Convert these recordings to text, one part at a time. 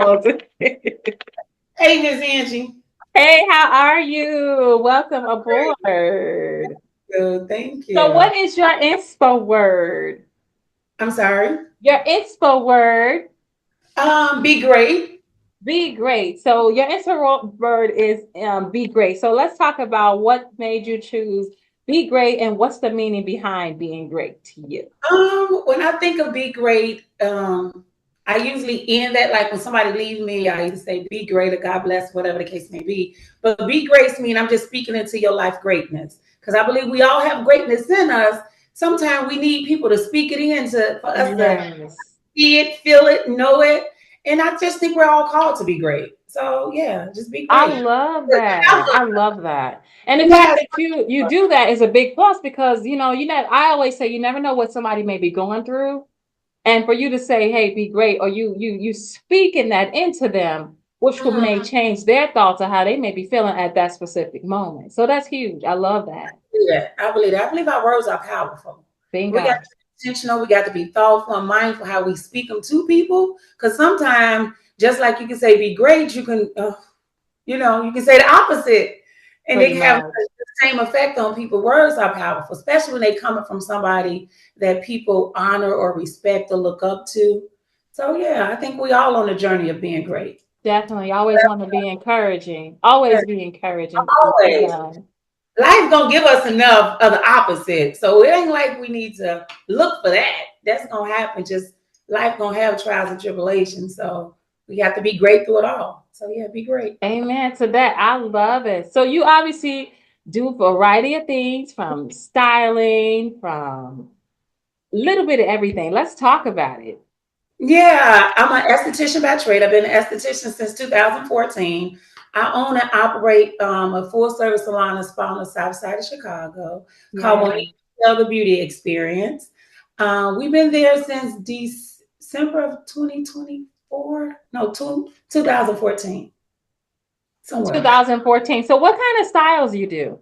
Hey, Miss Angie. Hey, how are you? Welcome aboard. Good, thank So, you. what is your inspo word? I'm sorry. Your inspo word, Be great. be great. So, your inspo word is be great. So, let's talk about what made you choose be great and what's the meaning behind being great to you. When I think of be great, I usually end that like when somebody leaves me, I either say be great or God bless, whatever the case may be. But be great mean I'm just speaking into your life greatness because I believe we all have greatness in us. Sometimes we need people to speak it in for us to Yes. see it, feel it, know it. And I just think we're all called to be great. So yeah, just be I great. love that. I love that. And the fact Yes. that you do that is a big plus because I always say you never know what somebody may be going through. And for you to say, hey, be great, or you speaking that into them, which could may Mhm. change their thoughts of how they may be feeling at that specific moment. So that's huge. I love that. Yeah, I believe that. I believe our words are powerful. We got to Bingo. be intentional. We got to be thoughtful and mindful how we speak them to people. Because sometimes, just like you can say be great, you can say the opposite. And they Pretty can have much. the same effect on people. Words are powerful, especially when they coming from somebody that people honor or respect or look up to. So yeah, I think we all on the journey of being great. Definitely. Always want to be encouraging. Always be encouraging. Always. Life gonna give us enough of the opposite. So it ain't like we need to look for that. That's gonna happen. Just life gonna have trials and tribulations. So we have to be great through it all. So yeah, be great. Amen to that. I love it. So you obviously do a variety of things from styling, from a little bit of everything. Let's talk about it. Yeah, I'm an esthetician by trade. I've been an esthetician since 2014. I own and operate a full service salon and spa on the south side of Chicago called Yeah. Monique the Beauty Experience. We've been there since December of 2024. No, 2014, somewhere. 2014. So what kind of styles you do?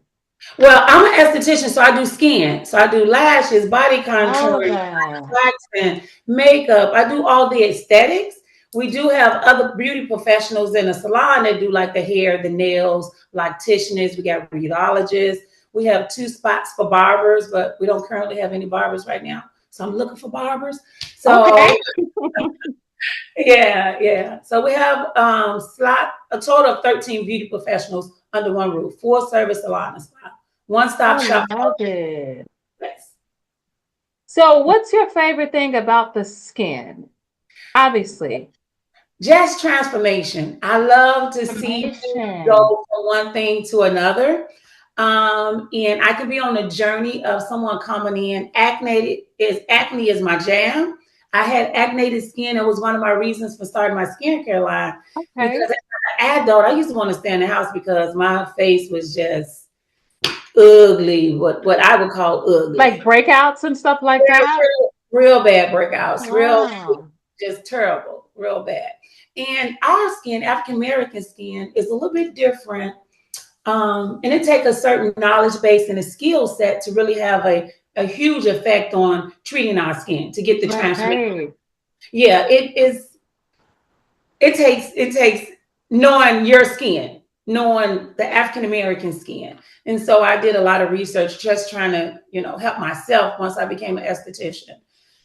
Well, I'm an esthetician, so I do skin. So I do lashes, body All of contouring, that. waxing, makeup. I do all the aesthetics. We do have other beauty professionals in the salon that do like the hair, the nails, locticians. We got rheologists. We have two spots for barbers, but we don't currently have any barbers right now. So I'm looking for barbers. So Okay. yeah, yeah. So we have a total of 13 beauty professionals under one roof, full service salon and spa, one I stop shop. love it. Yes. So what's your favorite thing about the skin? Obviously. Just transformation. I love to see you Information. go from one thing to another. And I could be on a journey of someone coming in. Acne is my jam. I had acneated skin. It was one of my reasons for starting my skincare line because Okay. as an adult, I used to want to stay in the house because my face was just ugly, what I would call Like ugly. breakouts and stuff like that? Real bad breakouts, real Wow. just terrible, real bad. And our skin, African American skin, is a little bit different. And it takes a certain knowledge base and a skill set to really have a huge effect on treating our skin to get the transformation. Right. Yeah, it takes knowing your skin, knowing the African American skin. And so I did a lot of research just trying to, help myself once I became an esthetician.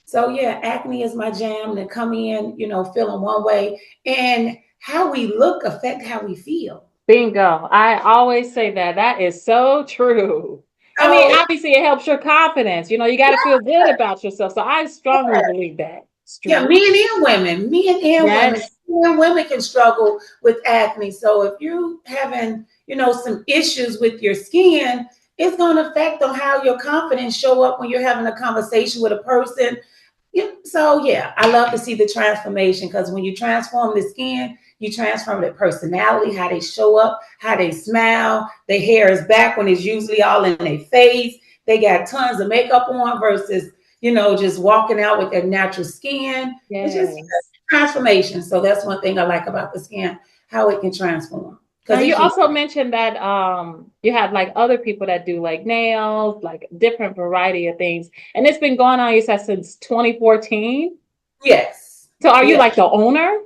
So yeah, acne is my jam to come in, feeling one way. And how we look affect how we feel. Bingo. I always say that. That is so true. I mean, So obviously, it helps your confidence. You got to feel good about yourself. So I strongly believe that. yeah, Strong. men and women Yes. and women can struggle with acne. So if you having, some issues with your skin, it's going to affect on how your confidence show up when you're having a conversation with a person. Yeah, so yeah, I love to see the transformation because when you transform the skin, you transform their personality, how they show up, how they smile. Their hair is back when it's usually all in their face. They got tons of makeup on versus, just walking out with their natural skin. It's just Yes. transformation. So that's one thing I like about the skin, how it can transform Now because it you can. also mentioned that you have like other people that do like nails, like different variety of things. And it's been going on, you said, since 2014. Yes, So are you yeah, like the owner?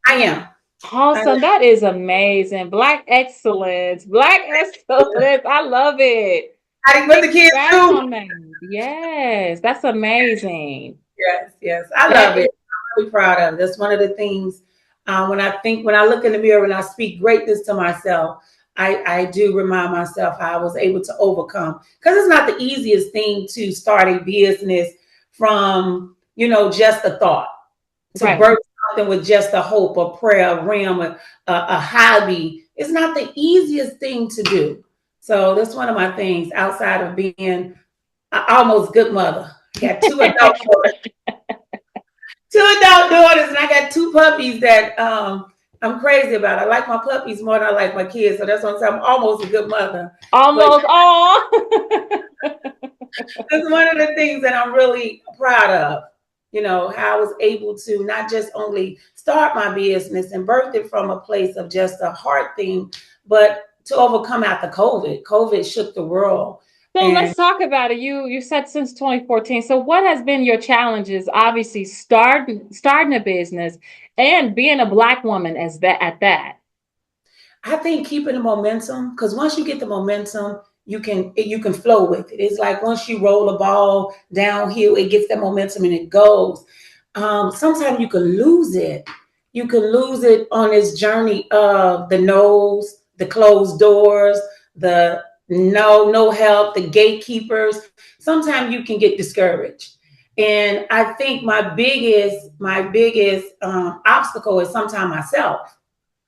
I am. Awesome. That is amazing. Black excellence. Black excellence. I love it. I didn't what the kids Congrats do. on that. Yes, that's amazing. Yes, yes. I That love it. is I'm really proud of it. That's one of the things when I look in the mirror and I speak greatness to myself, I do remind myself how I was able to overcome. Because it's not the easiest thing to start a business from, just a thought, to right. birth something with just a hope, a prayer, a realm, a hobby. It's not the easiest thing to do. So that's one of my things outside of being an almost good mother. Got two adult daughters, and I got two puppies that I'm crazy about. I like my puppies more than I like my kids, so that's what I'm saying. I'm almost a good mother. But Almost all. that's one of the things that I'm really proud of. How I was able to not just only start my business and birth it from a place of just a heart thing, but to overcome after COVID. COVID shook the world. So And let's talk about it. You said since 2014. So what has been your challenges? Obviously, starting a business and being a Black woman as that at that. I think keeping the momentum, because once you get the momentum, you can flow with it. It's like once you roll a ball downhill, it gets that momentum and it goes. Sometimes you can lose it. You can lose it on this journey of the no's, the closed doors, the no help, the gatekeepers. Sometimes you can get discouraged. And I think my biggest obstacle is sometimes myself,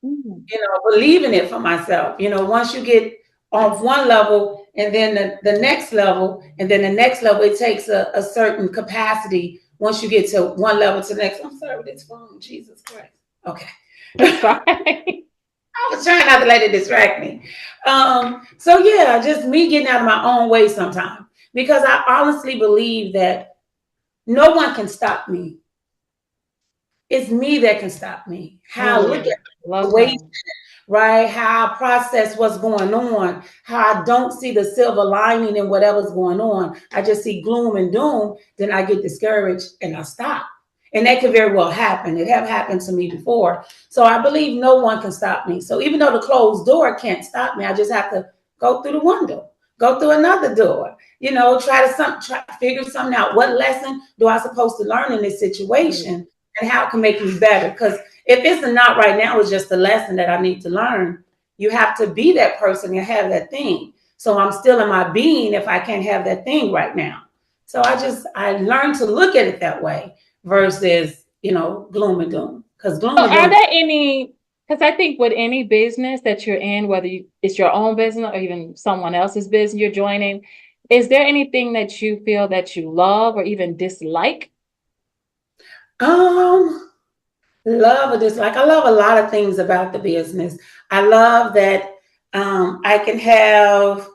Mm. believing it for myself. Once you get off one level and then the next level and then the next level, it takes a certain capacity once you get to one level to the next. I'm sorry with this phone, Jesus Christ. Okay. It's fine. I was trying not to let it distract me. So yeah, just me getting out of my own way sometimes, because I honestly believe that no one can stop me. It's me that can stop me. How I look at Mm. the Love way, that. right? How I process what's going on, how I don't see the silver lining in whatever's going on. I just see gloom and doom, then I get discouraged and I stop. And that could very well happen. It have happened to me before. So I believe no one can stop me. So even though the closed door can't stop me, I just have to go through the window, go through another door, try to figure something out. What lesson do I supposed to learn in this situation and how it can make me better? Because if it's not right now, it's just a lesson that I need to learn. You have to be that person and have that thing. So I'm still in my being if I can't have that thing right now. So I learned to look at it that way versus, gloom and doom. Because gloom So and are doom, there any, because I think with any business that you're in, whether it's your own business or even someone else's business you're joining, is there anything that you feel that you love or even dislike? um, love or dislike. I love a lot of things about the business. I love that I can have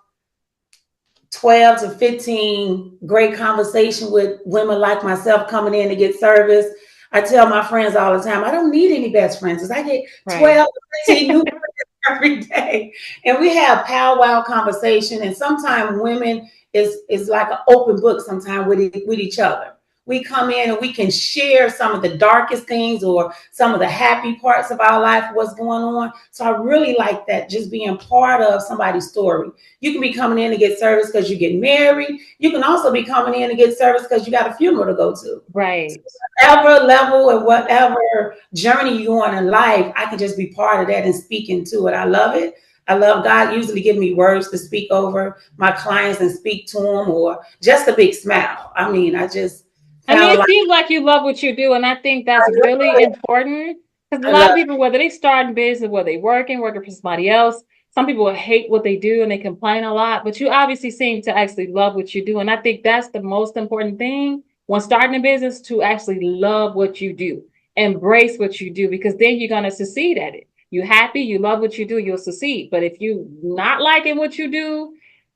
12 to 15 great conversation with women like myself coming in to get service. I tell my friends all the time, I don't need any best friends because I get Right. 12 to 15 new friends every day. And we have powwow conversation. And sometimes women is like an open book sometimes with each other. We come in and we can share some of the darkest things or some of the happy parts of our life, what's going on. So I really like that, just being part of somebody's story. You can be coming in to get service because you get married. You can also be coming in to get service because you got a funeral to go to. So Right. whatever level and whatever journey you're on in life, I can just be part of that and speak into it. I love it. I love God usually give me words to speak over my clients and speak to them, or just a big smile. I mean, I just I mean, found it like seems like you love what you do, and I think that's really important because a I lot of love people, whether they start in business, whether they working for somebody else, some people hate what they do and they complain a lot, but you obviously seem to actually love what you do. And I think that's the most important thing when starting a business, to actually love what you do, embrace what you do, because then you're going to succeed at it. You happy, you love what you do, you'll succeed. But if you not liking what you do,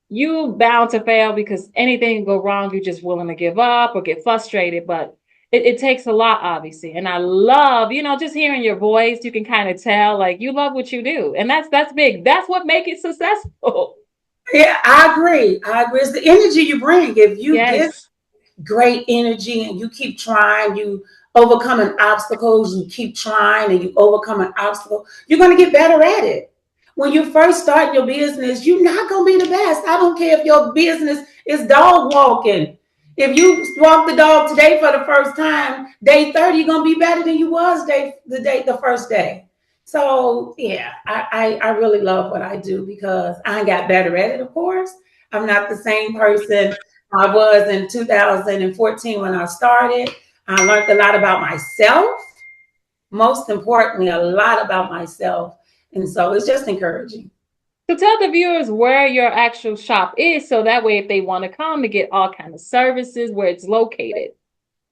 you bound to fail because anything can go wrong. You're just willing to give up or get frustrated. But it takes a lot, obviously. And I love, just hearing your voice. You can kind of tell like you love what you do. And that's big. That's what makes it successful. Yeah, I agree. I agree. It's the energy you bring. If you give Yes. great energy and you keep trying, you overcoming obstacles, you keep trying and you overcome an obstacle, you're going to get better at it. When you first start your business, you're not going to be the best. I don't care if your business is dog walking. If you walk the dog today for the first time, day 30, you're going to be better than you was the first day. So yeah, I really love what I do because I got better at it, of course. I'm not the same person I was in 2014 when I started. I learned a lot about myself. Most importantly, a lot about myself. And so it's just encouraging. So tell the viewers where your actual shop is, so that way if they want to come to get all kind of services, where it's located.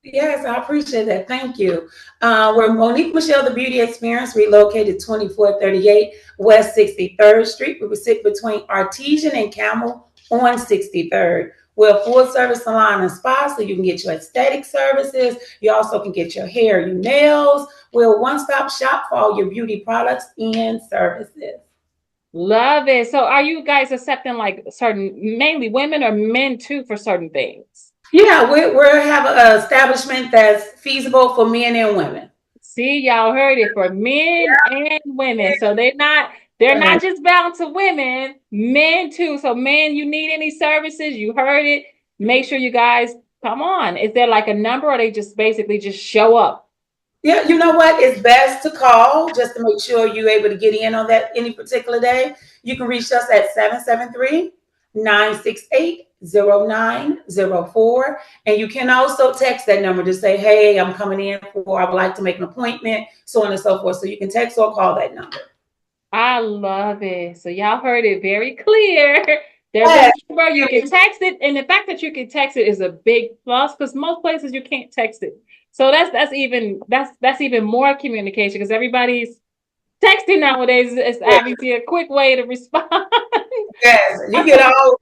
Yes, I appreciate that. Thank you. We're Monique Michelle, the Beauty Experience, relocated 2438 West 63rd Street. We sit between Artesian and Camel on 63rd. We're a full service salon and spa, so you can get your aesthetic services. You also can get your hair, your nails. We're a one-stop shop for all your beauty products and services. Love it. So are you guys accepting like certain, mainly women or men too, for certain things? Yeah, we have an establishment that's feasible for men and women. See, y'all heard it, for men and women. So they're not just bound to women, men too. So men, you need any services, you heard it. Make sure you guys come on. Is there like a number, or they just basically just show up? Yeah, you know what? It's best to call just to make sure you're able to get in on that any particular day. You can reach us at 773-968-0904. And you can also text that number to say, hey, I'm coming in for, I would like to make an appointment, so on and so forth. So you can text or call that number. I love it. So y'all heard it very clear. There's a number, you can text it. And the fact that you can text it is a big plus, because most places you can't text it. So that's even more communication, because everybody's texting nowadays. It's obviously a quick way to respond. Yes, you get all.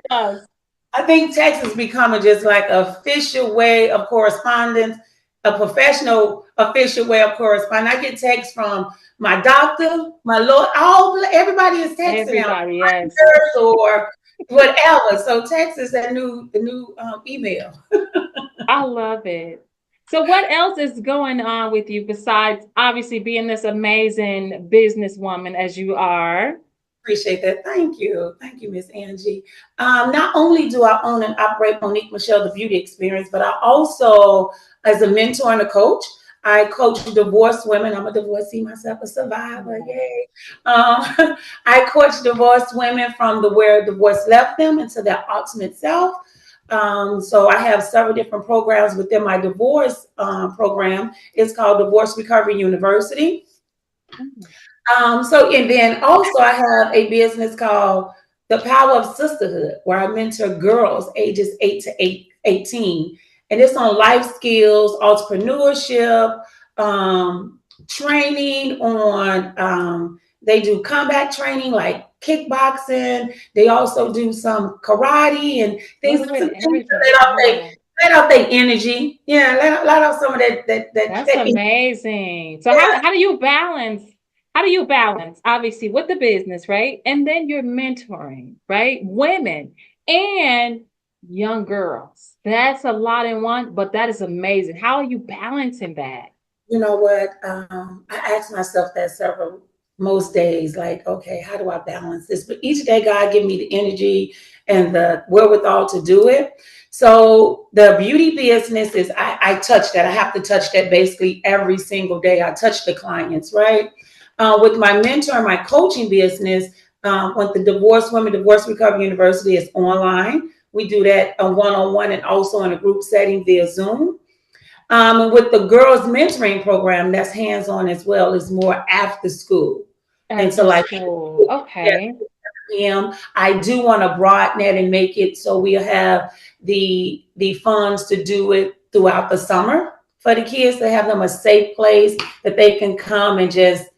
I think text is becoming just like an official way of correspondence, a professional official way of correspondence. I get texts from my doctor, my lawyer, everybody is texting now, yes, or whatever. So text is the new email. I love it. So what else is going on with you besides obviously being this amazing businesswoman as you are? Appreciate that. Thank you. Thank you, Miss Angie. Not only do I own and operate Monique Michelle, the Beauty Experience, but I also, as a mentor and a coach, I coach divorced women. I'm a divorcee myself, a survivor. Yay. I coach divorced women from where divorce left them into their ultimate self. So I have several different programs within my divorce program. It's called Divorce Recovery University. And then also I have a business called The Power of Sisterhood, where I mentor girls ages 8 to 18. And it's on life skills, entrepreneurship, training on, they do combat training like kickboxing. They also do some karate and things to let out their energy. Yeah, let out some of that. That's amazing. So how do you balance? How do you balance, obviously, with the business, right? And then you're mentoring, right? Women and young girls. That's a lot in one, but that is amazing. How are you balancing that? You know what? I ask myself that most days, like, okay, how do I balance this? But each day, God give me the energy and the wherewithal to do it. So the beauty business is, I touch that. I have to touch that basically every single day. I touch the clients, right? With my mentor, my coaching business, with the Divorce Women Divorce Recovery University, is online. We do that one-on-one and also in a group setting via Zoom. And with the girls mentoring program, that's hands-on as well. It's more after school. And so like, okay. I do want to broaden it and make it so we'll have the funds to do it throughout the summer for the kids, to have them a safe place that they can come and just,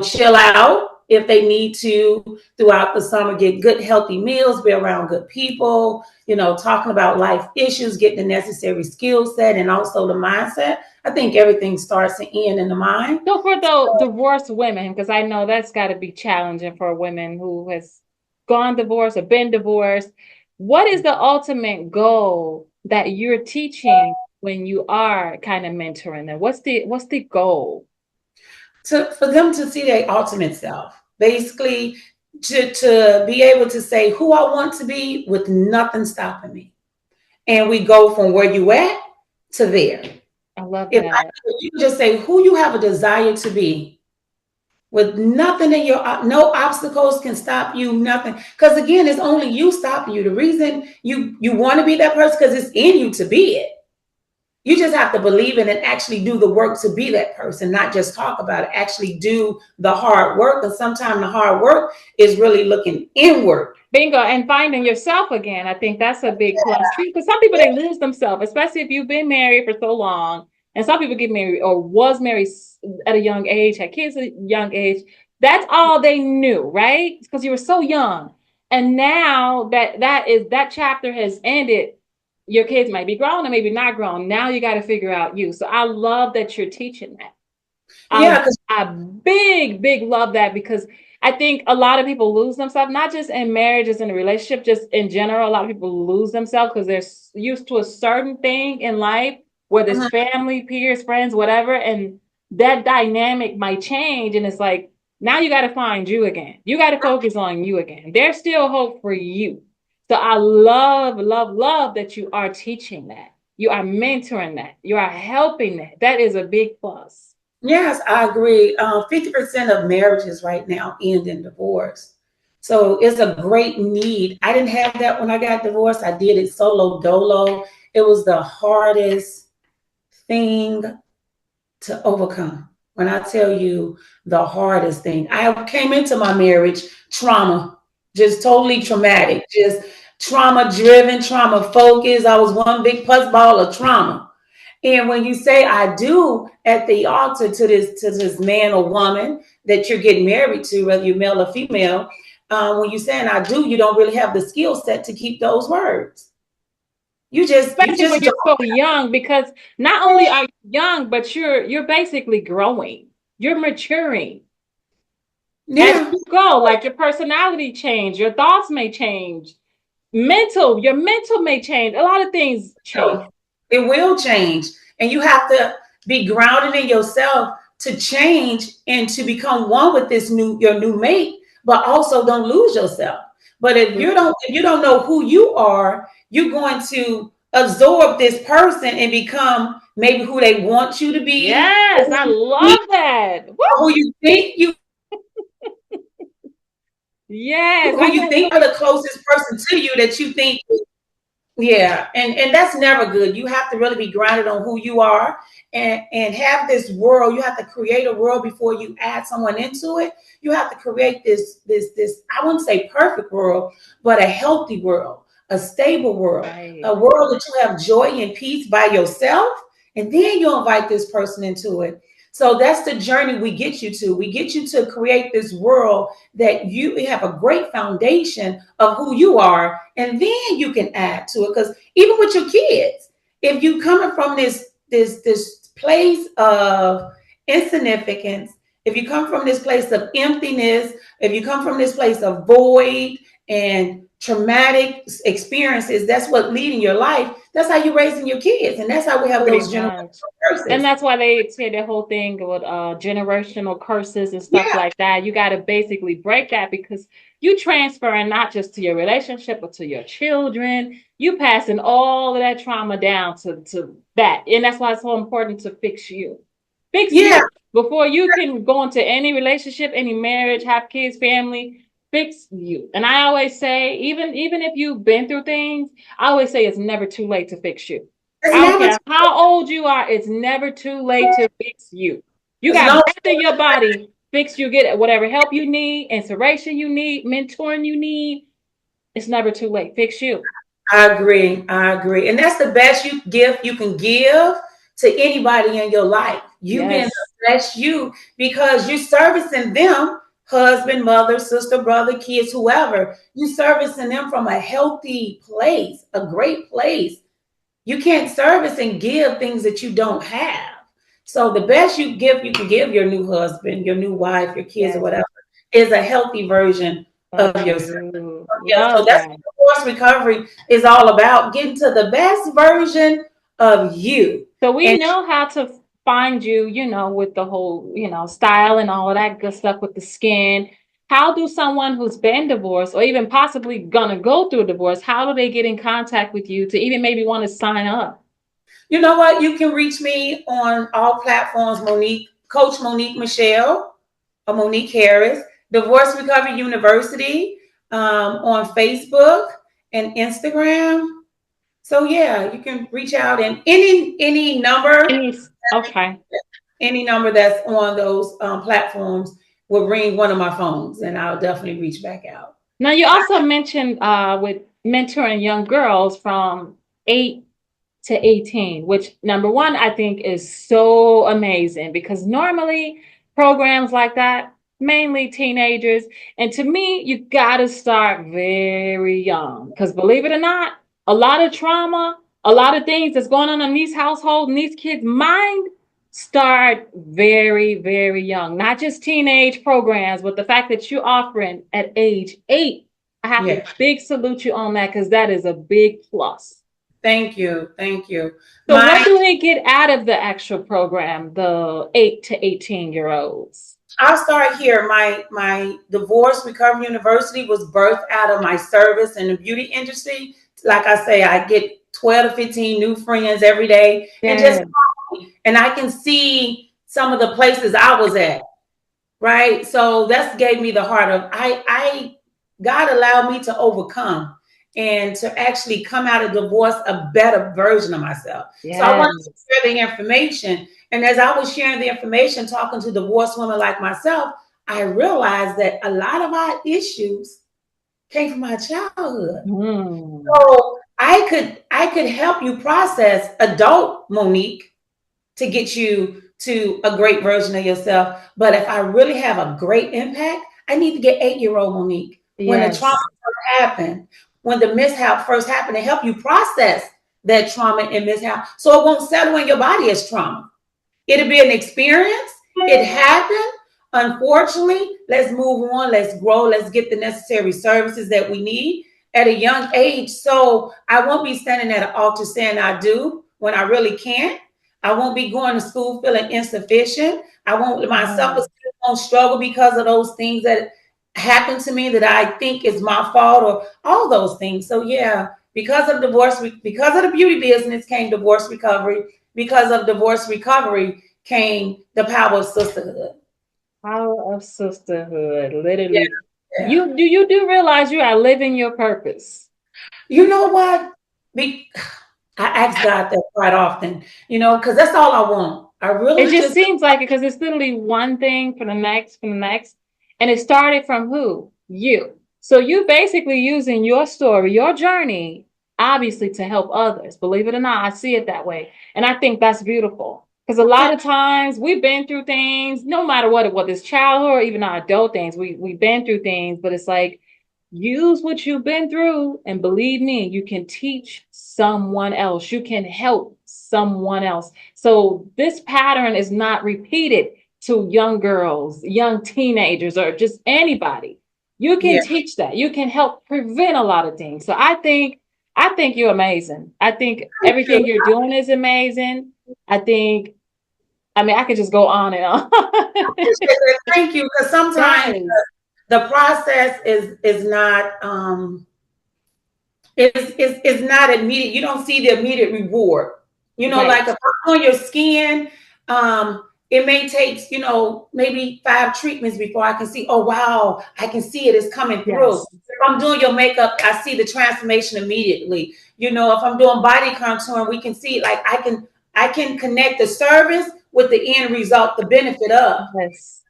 chill out if they need to throughout the summer, get good, healthy meals, be around good people, talking about life issues, getting the necessary skill set and also the mindset. I think everything starts and ends in the mind. So for the divorced women, because I know that's got to be challenging for a woman who has gone divorced or been divorced, what is the ultimate goal that you're teaching when you are kind of mentoring them? What's the goal? For them to see their ultimate self, basically to be able to say who I want to be with nothing stopping me. And we go from where you at to there. I love If that. you just say who you have a desire to be with nothing in your, no obstacles can stop you, nothing. Because again, it's only you stopping you. The reason you want to be that person because it's in you to be it. You just have to believe in it and actually do the work to be that person, not just talk about it. Actually do the hard work. And sometimes the hard work is really looking inward. Bingo. And finding yourself again. I think that's a big plus too. Because some people, they lose themselves, especially if you've been married for so long. And some people get married or was married at a young age, had kids at a young age. That's all they knew, right? Because you were so young. And now that chapter has ended, your kids might be grown and maybe not grown. Now you got to figure out you. So I love that you're teaching that. Yeah, because I big love that because I think a lot of people lose themselves, not just in marriages, in a relationship, just in general. A lot of people lose themselves because they're used to a certain thing in life, whether it's family, peers, friends, whatever. And that dynamic might change. And it's like, now you got to find you again. You got to focus on you again. There's still hope for you. So I love that you are teaching that. You are mentoring that. You are helping that. That is a big plus. yes, I agree. 50% of marriages right now end in divorce. So it's a great need. I didn't have that when I got divorced. I did it solo dolo. It was the hardest thing to overcome. When I tell you the hardest thing, I came into my marriage trauma, just totally traumatic, just trauma driven, trauma focused. I was one big pus ball of trauma. And when you say I do at the altar to this man or woman that you're getting married to, whether you're male or female, when you're saying I do, you don't really have the skill set to keep those words. You Especially when just you're don't. so young, because not only are you young, but you're basically growing. You're maturing as Yeah. you go. Like your personality change, your thoughts may change. Your mental may change. A lot of things change. So it will change. And you have to be grounded in yourself to change and to become one with your new mate, but also don't lose yourself. But if you don't know who you are, you're going to absorb this person and become maybe who they want you to be, Yes, I love that. Woo! who you think you Yes, who you think are the closest person to you that you think. Yeah, and that's never good. You have to really be grounded on who you are and have this world. You have to create a world before you add someone into it. You have to create this I wouldn't say perfect world, but a healthy world, a stable world, right. a world that you have joy and peace by yourself, and then you invite this person into it. So that's the journey we get you to. We get you to create this world that you have a great foundation of who you are, and then you can add to it. Because even with your kids, if you coming from this place of insignificance, if you come from this place of emptiness, if you come from this place of void and traumatic experiences, that's what leading your life. That's how you're raising your kids, and that's how we have Pretty those much. generational And curses. that's why they say the whole thing with generational curses and stuff Yeah, like that. You got to basically break that because you transferring not just to your relationship, but to your children. You passing all of that trauma down to that. And that's why it's so important to fix you. Fix yeah, you. Before you can go into any relationship, any marriage, have kids, family, fix you. And I always say, even if you've been through things, I always say it's never too late to fix you. it's I don't never care how old you are, it's never too late to fix you. You as got long. breath in your body, fix you, get whatever help you need, inspiration you need, mentoring you need. It's never too late. Fix you. I agree. I agree. And that's the best gift you can give to anybody in your life. You being Yes. the best you because you're servicing them, husband, mother, sister, brother, kids, whoever. You servicing them from a healthy place, a great place. You can't service and give things that you don't have. So the best you can give your new husband, your new wife, your kids, or Yes. whatever, is a healthy version Of of yourself. you. Yeah, so Love that's that. what divorce recovery is all about, getting to the best version of you. So we And know how to find you, with the whole, style and all of that good stuff with the skin. How do someone who's been divorced or even possibly gonna go through a divorce, how do they get in contact with you to even maybe want to sign up? you know what? You can reach me on all platforms, Monique, Coach Monique Michelle or Monique Harris, Divorce Recovery University, on Facebook and Instagram. So yeah, you can reach out, and any number, Okay. any number that's on those platforms will ring one of my phones, and I'll definitely reach back out. Now you also mentioned with mentoring young girls from 8 to 18, which number one, I think is so amazing because normally programs like that, mainly teenagers. And to me, you got to start very young because believe it or not, a lot of trauma, a lot of things that's going on in these households and these kids' mind start very, very young. Not just teenage programs, but the fact that you're offering at age 8, I have to Yeah. big salute you on that because that is a big plus. Thank you. Thank you. So what do they get out of the actual program, the 8 to 18-year-olds? I'll start here. My Divorce Recovery University was birthed out of my service in the beauty industry. Like I say, I get 12 to 15 new friends every day, and I can see some of the places I was at. Right. So that's gave me the heart of I God allowed me to overcome and to actually come out of divorce a better version of myself. So I wanted to share the information. And as I was sharing the information, talking to divorced women like myself, I realized that a lot of our issues came from my childhood. So I could help you process adult Monique to get you to a great version of yourself. But if I really have a great impact, I need to get 8-year-old Monique. When the trauma first happened, when the mishap first happened, to help you process that trauma and mishap so it won't settle in your body as trauma. It'll be an experience. It happened. Unfortunately, let's move on. Let's grow. Let's get the necessary services that we need at a young age. So I won't be standing at an altar saying I do when I really can't. I won't be going to school feeling insufficient. I won't, my self-esteem won't struggle because of those things that happened to me that I think is my fault or all those things. So yeah, because of divorce, because of the beauty business came divorce recovery. Because of divorce recovery came the power of sisterhood. Power of sisterhood, literally. Yeah. You do realize you are living your purpose. You know what? I ask God that quite often, because that's all I want. I really It just seems like it because it's literally one thing for the next, and it started from who? You. So you basically using your story, your journey, obviously to help others. Believe it or not, I see it that way, and I think that's beautiful. Because a lot of times we've been through things, no matter what it was, it's childhood or even our adult things, we've been through things, but it's like use what you've been through, and believe me, you can teach someone else. You can help someone else. So this pattern is not repeated to young girls, young teenagers, or just anybody. You can teach that. You can help prevent a lot of things. So I think you're amazing. I think everything you're doing is amazing. I mean, I could just go on and on. Thank you, because sometimes the process is not is not immediate. You don't see the immediate reward. Like if I'm on your skin, it may take maybe 5 treatments before I can see. Oh wow, I can see it is coming through. If I'm doing your makeup, I see the transformation immediately. If I'm doing body contouring, we can see like I can connect the service with the end result, the benefit of.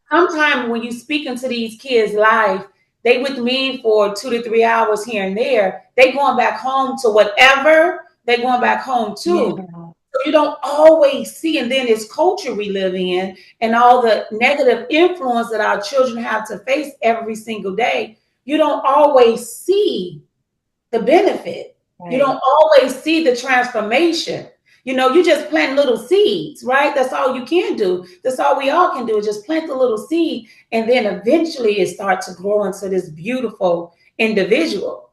Sometimes when you speak into these kids' life, they with me for 2 to 3 hours here and there. They going back home to whatever they going back home to. So you don't always see, and then this culture we live in and all the negative influence that our children have to face every single day, you don't always see the benefit. You don't always see the transformation. You just plant little seeds, right? That's all you can do. That's all we all can do is just plant the little seed. And then eventually it starts to grow into this beautiful individual.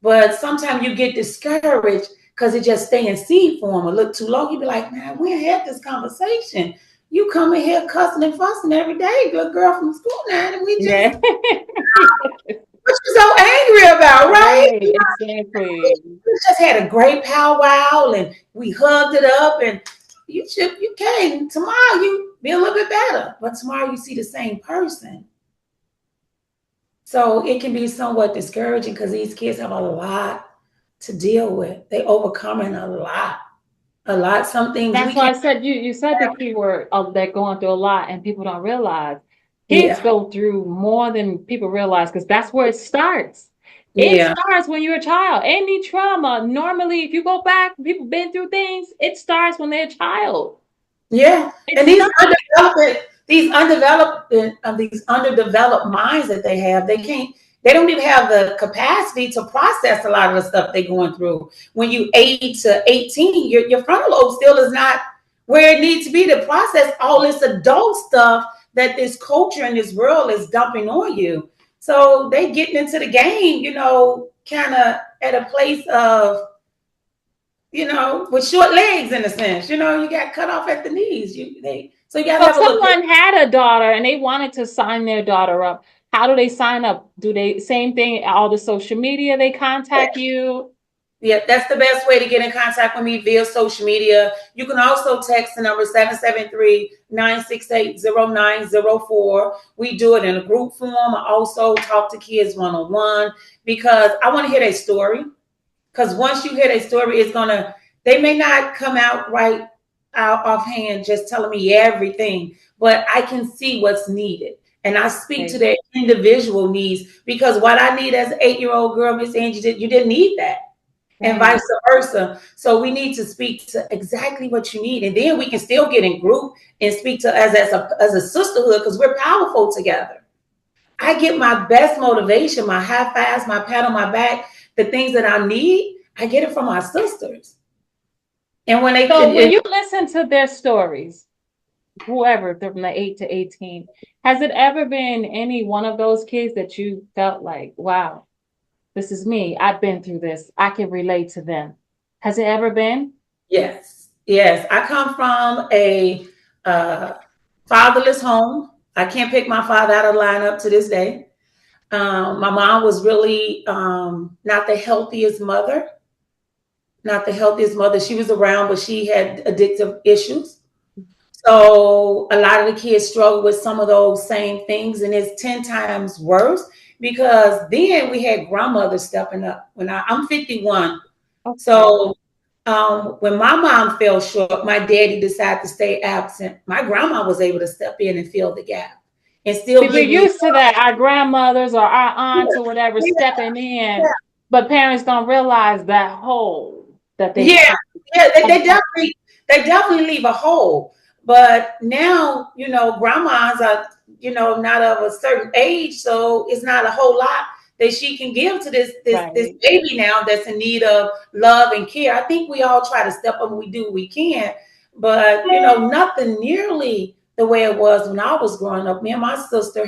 But sometimes you get discouraged because it just stay in seed form or look too low. You be like, man, we had this conversation. You come in here cussing and fussing every day, good girl from school now, and we just, Yeah. what you so angry about, right? Right, exactly. We just had a great powwow and we hugged it up, and you came tomorrow, you be a little bit better, but tomorrow you see the same person. So it can be somewhat discouraging because these kids have a lot to deal with. They overcoming a lot. Some things we That's why I can't. said you said the key word of they're going through a lot and people don't realize. Kids Yeah, go through more than people realize because that's where it starts. It yeah, starts when you're a child. Any trauma, normally, if you go back, people been through things, it starts when they're a child. yeah. It And starts. these underdeveloped minds that they have, they can't. They don't even have the capacity to process a lot of the stuff they're going through. When you 8 to 18, your frontal lobe still is not where it needs to be to process all this adult stuff that this culture and this world is dumping on you. So they getting into the game, kind of at a place of, with short legs in a sense. You got cut off at the knees. So you got to So if have a little bit. someone had a daughter and they wanted to sign their daughter up, how do they sign up? Do they same thing, all the social media, they contact you? Yeah, that's the best way to get in contact with me, via social media. You can also text the number 773-968-0904. We do it in a group form. I also talk to kids one-on-one because I want to hear their story. Because once you hear their story, they may not come out right out offhand just telling me everything, but I can see what's needed. And I speak to their individual needs, because what I need as an 8-year-old girl, Miss Angie, you didn't need that. And vice versa. So we need to speak to exactly what you need, and then we can still get in group and speak to as a sisterhood, because we're powerful together. I get my best motivation, my high fives, my pat on my back, the things that I need, I get it from my sisters. And when you listen to their stories, whoever from the 8 to 18, has it ever been any one of those kids that you felt like, wow, this is me. I've been through this. I can relate to them. Has it ever been? Yes. I come from a fatherless home. I can't pick my father out of the lineup to this day. My mom was really not the healthiest mother. Not the healthiest mother. She was around, but she had addictive issues. So a lot of the kids struggle with some of those same things, and it's 10 times worse because then we had grandmothers stepping up. When I'm 51, Okay. So when my mom fell short, my daddy decided to stay absent. My grandma was able to step in and fill the gap and still See, we're give me. used to that. Our grandmothers or our aunts or whatever Yeah, stepping yeah, in, but parents don't realize that hole that they yeah, yeah. have. They definitely leave a hole. But now, grandmas are, not of a certain age, so it's not a whole lot that she can give to this Right. baby now that's in need of love and care. I think we all try to step up and we do what we can, but nothing nearly the way it was when I was growing up. Me and my sister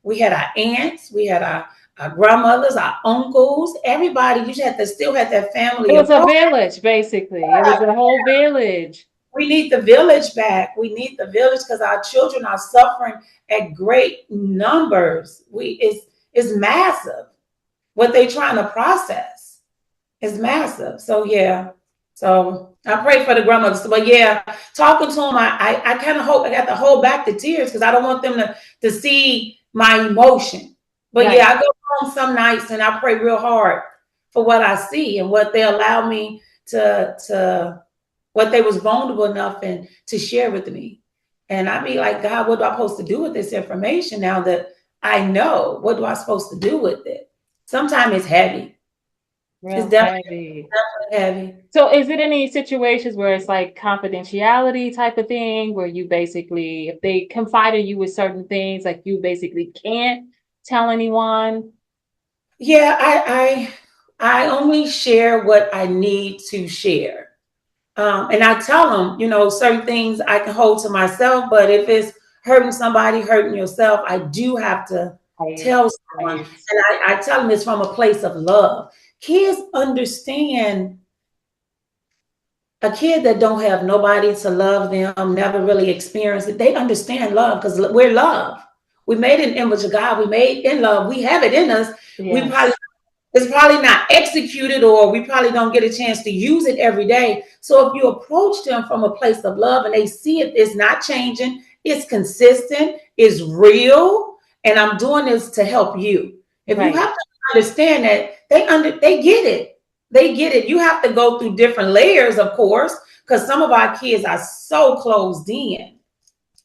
we had our aunts, we had our grandmothers, our uncles, everybody. You still had that It family was a approach. village, basically. It was a whole village. We need the village back. We need the village because our children are suffering at great numbers. It's massive. What they're trying to process is massive. So yeah. So I pray for the grandmothers. But yeah, talking to them, I kind of hope I got to hold back the tears because I don't want them to see my emotion. But Right. yeah, I go home some nights and I pray real hard for what I see and what they allow me to what they was vulnerable enough and to share with me. And I be like, God, what do I supposed to do with this information now that I know? What do I supposed to do with it? Sometimes it's heavy. It's Real definitely heavy. heavy. So is it any situations where it's like confidentiality type of thing where you basically, if they confide in you with certain things, like you basically can't tell anyone? Yeah, I only share what I need to share. And I tell them, certain things I can hold to myself, but if it's hurting somebody, hurting yourself, I do have to Right. tell someone. Right. And I tell them it's from a place of love. Kids understand a kid that don't have nobody to love them, never really experienced it, they understand love because we're love. We made an image of God. We made in love. We have it in us. We Yes. probably It's probably not executed, or we probably don't get a chance to use it every day. So if you approach them from a place of love and they see it, it's not changing, it's consistent, it's real, and I'm doing this to help you. If you Right. have to understand that they get it. They get it. You have to go through different layers, of course, because some of our kids are so closed in.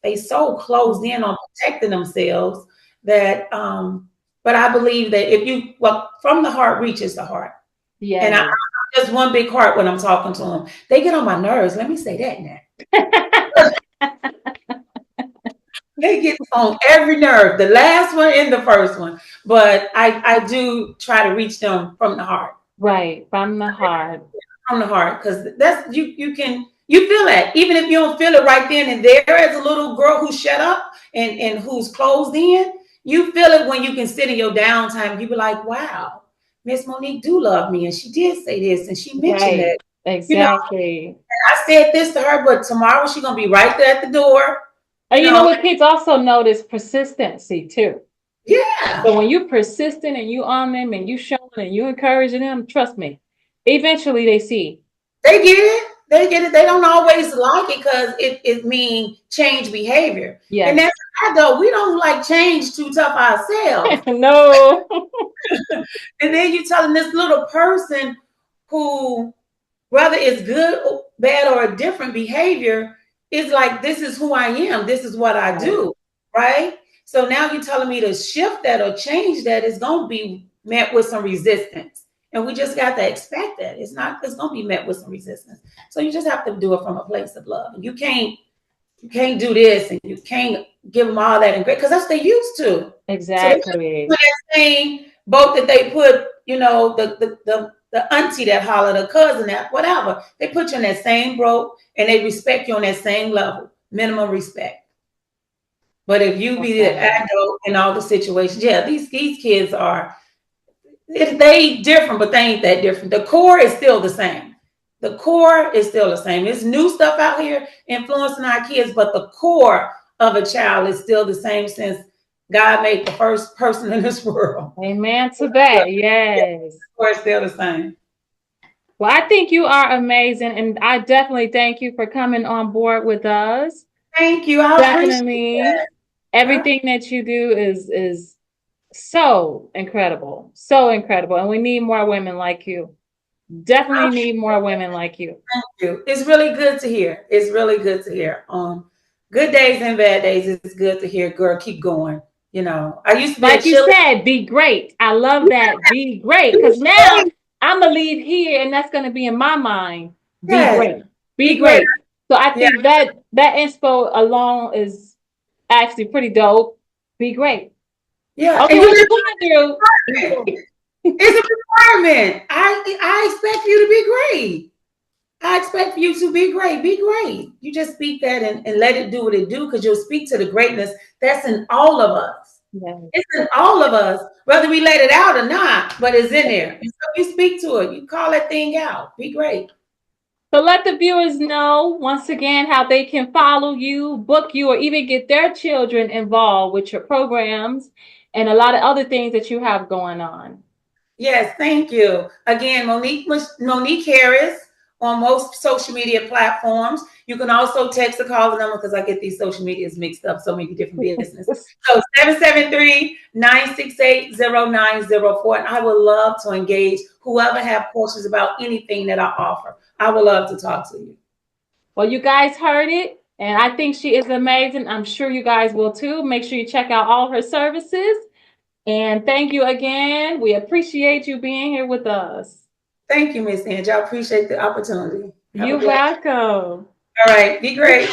They so closed in on protecting themselves that but I believe that from the heart reaches the heart. And Yes. I'm just one big heart when I'm talking to them. They get on my nerves. Let me say that now. They get on every nerve, the last one and the first one. But I do try to reach them from the heart. Right. From the heart. From the heart, because that's you feel that even if you don't feel it right then and there, as a little girl who's shut up and who's closed in, you feel it when you can sit in your downtime. You be like, wow, Miss Monique do love me, and she did say this, and she mentioned Right. that. Exactly. I said this to her, but tomorrow she's gonna be right there at the door. And you know what kids also notice? Persistency too. Yeah. So when you're persistent and you on them and you showing and you encouraging them, trust me, eventually they see. They get it. They get it. They don't always like it because it means change behavior. And Yes. that's adult. We don't like change too tough ourselves. No. And then you're telling this little person who, whether it's good, bad, or a different behavior, is like, this is who I am. This is what I do. Right? So now you're telling me to shift that or change that is going to be met with some resistance. And we just got to expect that. It's going to be met with some resistance. So you just have to do it from a place of love. And you can't do this and you can't give them all that and great because that's what they used to. Exactly. So that same boat that they put, the auntie that holler, the cousin that whatever, they put you in that same boat and they respect you on that same level, minimum respect. But if you be the adult in all the situations, yeah, these kids are, they different, but they ain't that different. The core is still the same. The core is still the same. There's new stuff out here influencing our kids, but the core of a child is still the same since God made the first person in this world. Amen to that. Yes. The core is still the same. Well, I think you are amazing, and I definitely thank you for coming on board with us. Thank you. I Definitely. appreciate that. Everything that you do is so incredible. So incredible. And we need more women like you. Definitely need more women like you. Thank you. It's really good to hear. It's really good to hear. Good days and bad days, it's good to hear. Girl, keep going. I used to be like you said, be great. I love that. Be great. Because now I'm gonna leave here, and that's gonna be in my mind. Be great. Be great. So I think that inspo alone is actually pretty dope. Be great. Yeah. Okay, what you going to do? It's a requirement. I expect you to be great. I expect you to be great. Be great. You just speak that and let it do what it do, because you'll speak to the greatness that's in all of us. Yes. It's in all of us, whether we let it out or not, but it's in there. And so you speak to it. You call that thing out. Be great. So let the viewers know once again how they can follow you, book you, or even get their children involved with your programs and a lot of other things that you have going on. Yes, thank you. Again, Monique Harris on most social media platforms. You can also text or call the number because I get these social medias mixed up, so many different businesses. So 773-968-0904. And I would love to engage whoever have questions about anything that I offer. I would love to talk to you. Well, you guys heard it, and I think she is amazing. I'm sure you guys will too. Make sure you check out all her services. And thank you again. We appreciate you being here with us. Thank you, Miss Angie. I appreciate the opportunity. You're welcome. All right. Be great.